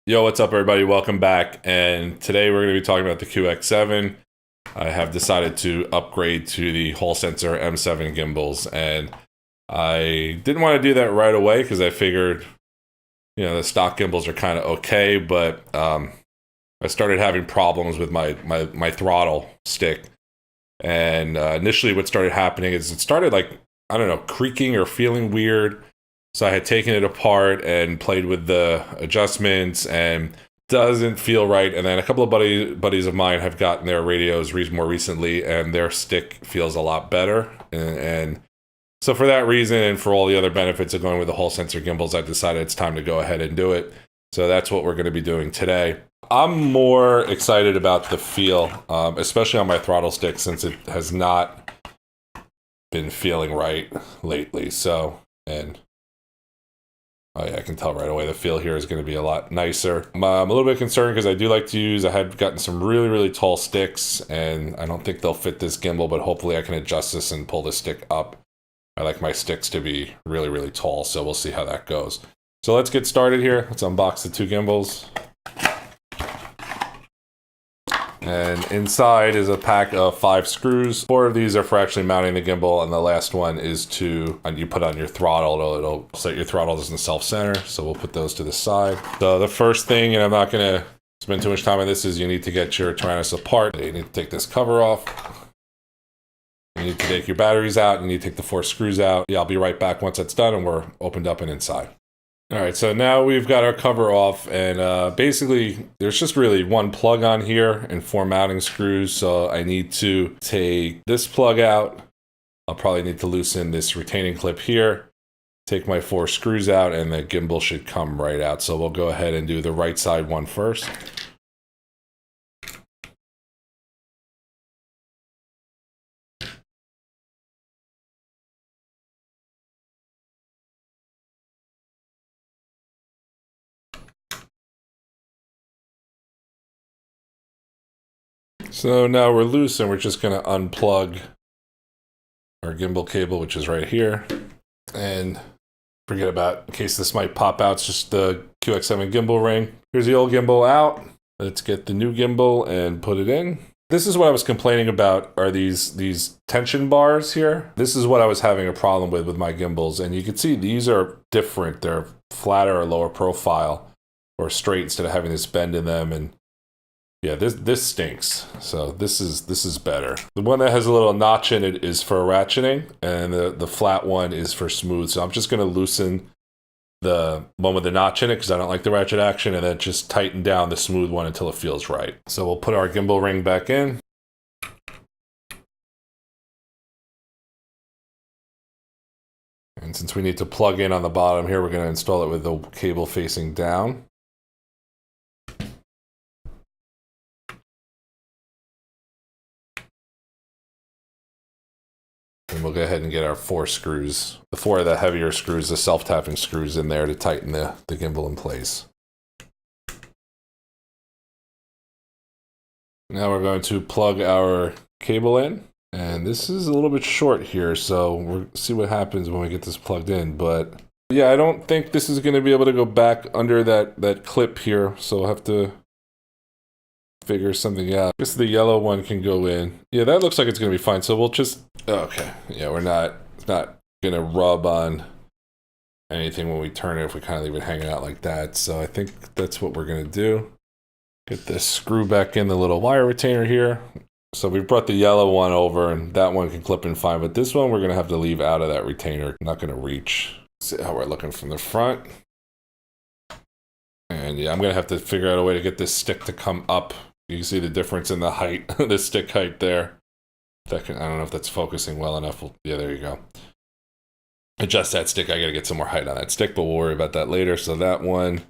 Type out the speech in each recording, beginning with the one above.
Yo, what's up everybody? Welcome back. And today we're going to be talking about the QX7. I have decided to upgrade to the Hall Sensor M7 gimbals, and I didn't want to do that right away because I figured, the stock gimbals are kind of okay, but I started having problems with my throttle stick. And initially what started happening is it started creaking or feeling weird. So I had taken it apart and played with the adjustments and doesn't feel right. And then a couple of buddies of mine have gotten their radios more recently, and their stick feels a lot better. And so for that reason, and for all the other benefits of going with the Hall Sensor gimbals, I decided it's time to go ahead and do it. So that's what we're going to be doing today. I'm more excited about the feel, especially on my throttle stick, since it has not been feeling right lately. I can tell right away the feel here is going to be a lot nicer. I'm a little bit concerned because I had gotten some really, really tall sticks, and I don't think they'll fit this gimbal, but hopefully I can adjust this and pull the stick up. I like my sticks to be really, really tall, so we'll see how that goes. So let's get started here. Let's unbox the two gimbals. And inside is a pack of 5 screws. 4 of these are for actually mounting the gimbal, and the last one is you put on your throttle. It'll set your throttle doesn't self-center, so we'll put those to the side. So the first thing, and I'm not going to spend too much time on this, is you need to get your Taranis apart. You need to take this cover off. You need to take your batteries out. You need to take the 4 screws out. Yeah, I'll be right back once that's done and we're opened up and inside. All right, so now we've got our cover off, and basically there's just really one plug on here and 4 mounting screws. So I need to take this plug out. I'll probably need to loosen this retaining clip here, take my 4 screws out, and the gimbal should come right out. So we'll go ahead and do the right side one first. So now we're loose, and we're just going to unplug our gimbal cable, which is right here. And forget about, in case this might pop out, it's just the QX7 gimbal ring. Here's the old gimbal out. Let's get the new gimbal and put it in. This is what I was complaining about, are these tension bars here. This is what I was having a problem with my gimbals. And you can see these are different. They're flatter or lower profile or straight instead of having this bend in them. And yeah, this stinks. So this is better. The one that has a little notch in it is for ratcheting, and the flat one is for smooth. So I'm just going to loosen the one with the notch in it because I don't like the ratchet action, and then just tighten down the smooth one until it feels right. So we'll put our gimbal ring back in. And since we need to plug in on the bottom here, we're going to install it with the cable facing down. And we'll go ahead and get our 4 screws, the 4 of the heavier screws, the self-tapping screws in there to tighten the gimbal in place. Now we're going to plug our cable in. And this is a little bit short here, so we'll see what happens when we get this plugged in. But yeah, I don't think this is going to be able to go back under that clip here, so we'll have to figure something out. I guess the yellow one can go in. Yeah, that looks like it's going to be fine. So we'll just, okay. Yeah, it's not going to rub on anything when we turn it if we kind of leave it hanging out like that. So I think that's what we're going to do. Get this screw back in the little wire retainer here. So we've brought the yellow one over, and that one can clip in fine, but this one we're going to have to leave out of that retainer. Not going to reach. See how we're looking from the front. And yeah, I'm going to have to figure out a way to get this stick to come up. You can see the difference in the height, the stick height there. I don't know if that's focusing well enough. Yeah, there you go. Adjust that stick. I got to get some more height on that stick, but we'll worry about that later. So that one,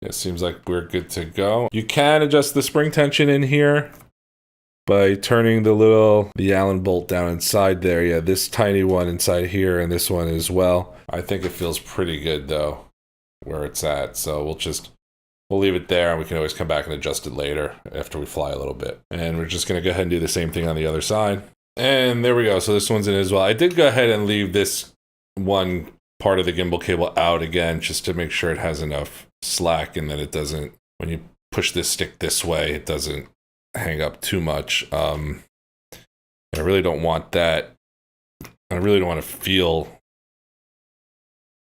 it seems like we're good to go. You can adjust the spring tension in here by turning the Allen bolt down inside there. Yeah, this tiny one inside here and this one as well. I think it feels pretty good though, where it's at. So we'll leave it there, and we can always come back and adjust it later after we fly a little bit. And we're just going to go ahead and do the same thing on the other side. And there we go. So this one's in as well. I did go ahead and leave this one part of the gimbal cable out again, just to make sure it has enough slack and that it doesn't, when you push this stick this way, it doesn't hang up too much. I really don't want that. I really don't want to feel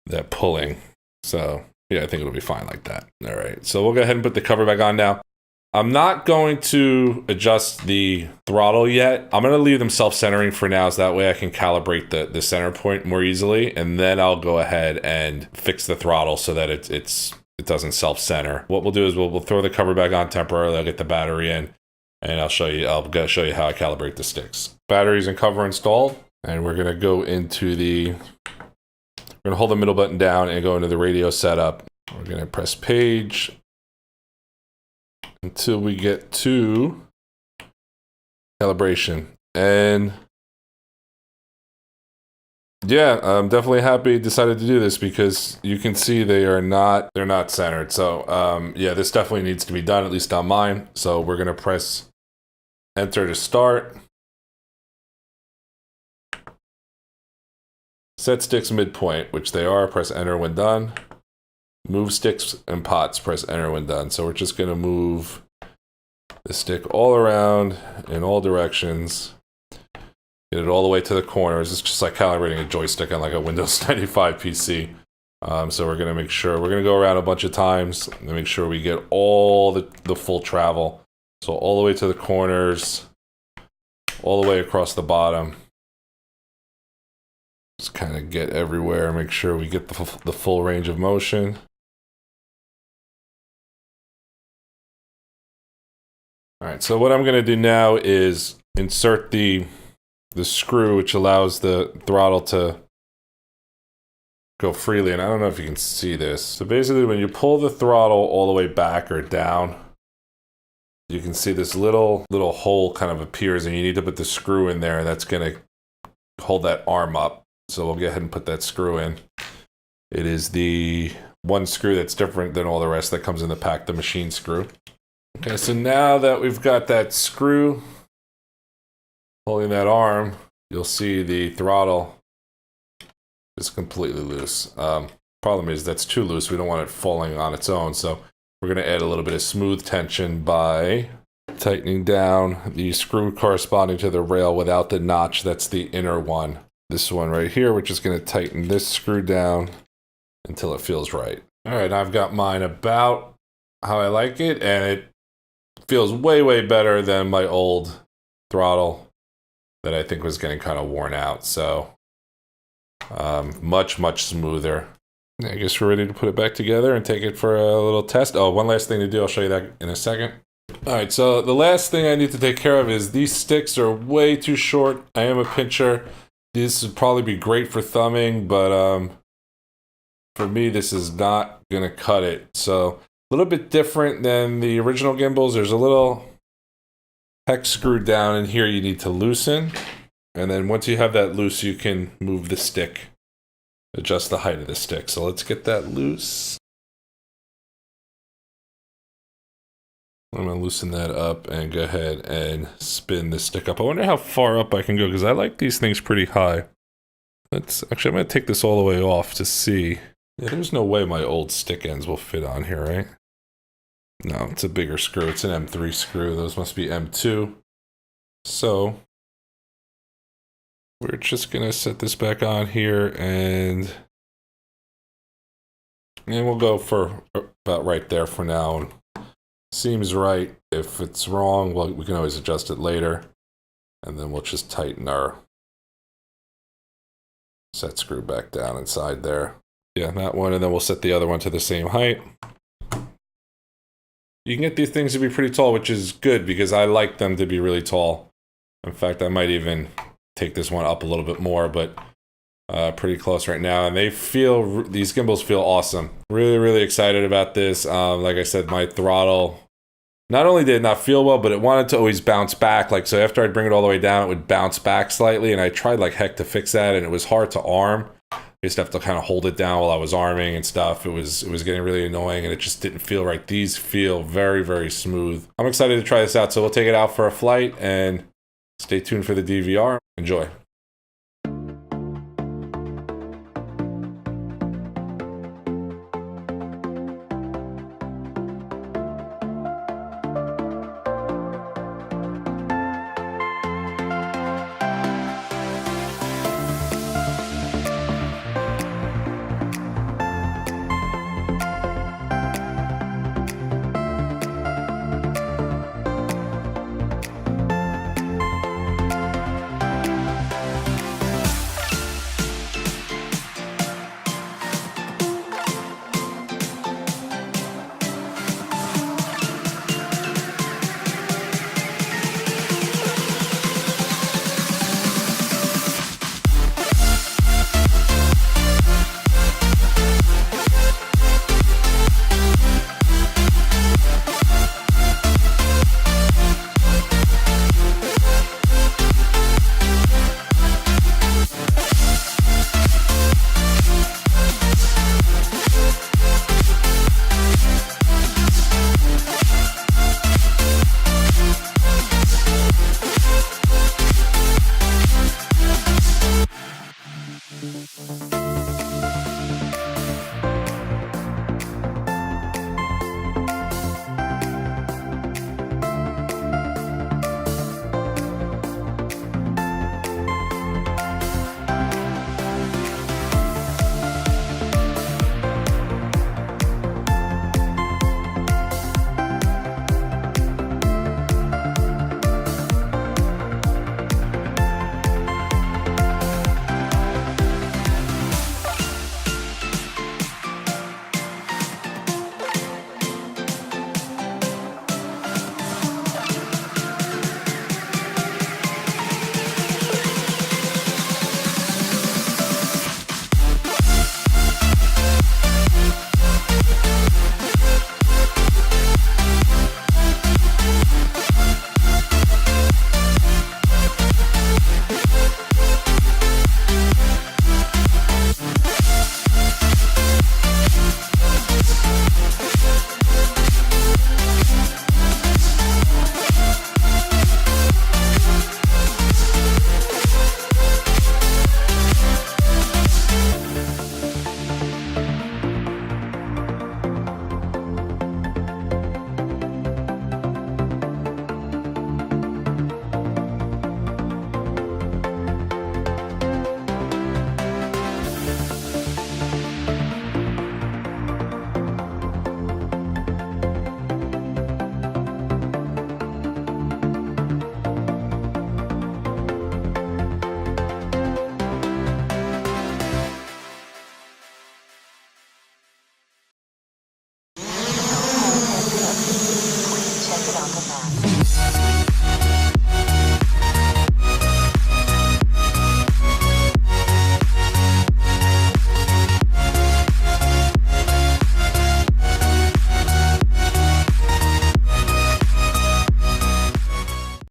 that pulling. So yeah, I think it'll be fine like that. All right, so we'll go ahead and put the cover back on now. I'm not going to adjust the throttle yet. I'm going to leave them self-centering for now, so that way I can calibrate the center point more easily, and then I'll go ahead and fix the throttle so that it doesn't self-center. What we'll do is we'll throw the cover back on temporarily. I'll get the battery in, and I'll show you how I calibrate the sticks. Batteries and cover installed, and we're going to go into we're going to hold the middle button down and go into the radio setup. We're going to press page until we get to calibration. And yeah, I'm definitely happy I decided to do this because you can see they're not centered. So yeah, this definitely needs to be done, at least on mine. So we're going to press enter to start. Set sticks midpoint, which they are. Press enter when done. Move sticks and pots. Press enter when done. So we're just going to move the stick all around in all directions. Get it all the way to the corners. It's just like calibrating a joystick on like a Windows 95 PC. So we're going to make sure, we're going to go around a bunch of times and make sure we get all the full travel. So all the way to the corners, all the way across the bottom. Just kind of get everywhere, make sure we get the full range of motion. All right, so what I'm going to do now is insert the screw, which allows the throttle to go freely. And I don't know if you can see this. So basically, when you pull the throttle all the way back or down, you can see this little hole kind of appears, and you need to put the screw in there, and that's going to hold that arm up. So we'll go ahead and put that screw in. It is the one screw that's different than all the rest that comes in the pack, the machine screw. Okay, so now that we've got that screw holding that arm, you'll see the throttle is completely loose. Problem is that's too loose. We don't want it falling on its own. So we're going to add a little bit of smooth tension by tightening down the screw corresponding to the rail without the notch. That's the inner one. This one right here, we're just going to tighten this screw down until it feels right. All right, I've got mine about how I like it, and it feels way, way better than my old throttle that I think was getting kind of worn out. So much, much smoother. I guess we're ready to put it back together and take it for a little test. Oh, one last thing to do. I'll show you that in a second. All right, so the last thing I need to take care of is these sticks are way too short. I am a pincher. This would probably be great for thumbing, but for me, this is not going to cut it. So a little bit different than the original gimbals. There's a little hex screw down in here you need to loosen. And then once you have that loose, you can move the stick, adjust the height of the stick. So let's get that loose. I'm going to loosen that up and go ahead and spin the stick up. I wonder how far up I can go, because I like these things pretty high. I'm going to take this all the way off to see. Yeah, there's no way my old stick ends will fit on here, right? No, it's a bigger screw. It's an M3 screw. Those must be M2. So we're just going to set this back on here, and we'll go for about right there for now. Seems right. If it's wrong, well, we can always adjust it later. And then we'll just tighten our set screw back down inside there. Yeah, that one, and then we'll set the other one to the same height. You can get these things to be pretty tall, which is good because I like them to be really tall. In fact, I might even take this one up a little bit more, but pretty close right now. And these gimbals feel awesome. Really, really excited about this. Like I said, my throttle not only did it not feel well, but it wanted to always bounce back. Like, so after I'd bring it all the way down, it would bounce back slightly. And I tried like heck to fix that, and it was hard to arm. I used to have to kind of hold it down while I was arming and stuff. It was getting really annoying, and it just didn't feel right. These feel very, very smooth. I'm excited to try this out. So we'll take it out for a flight, and stay tuned for the DVR. Enjoy.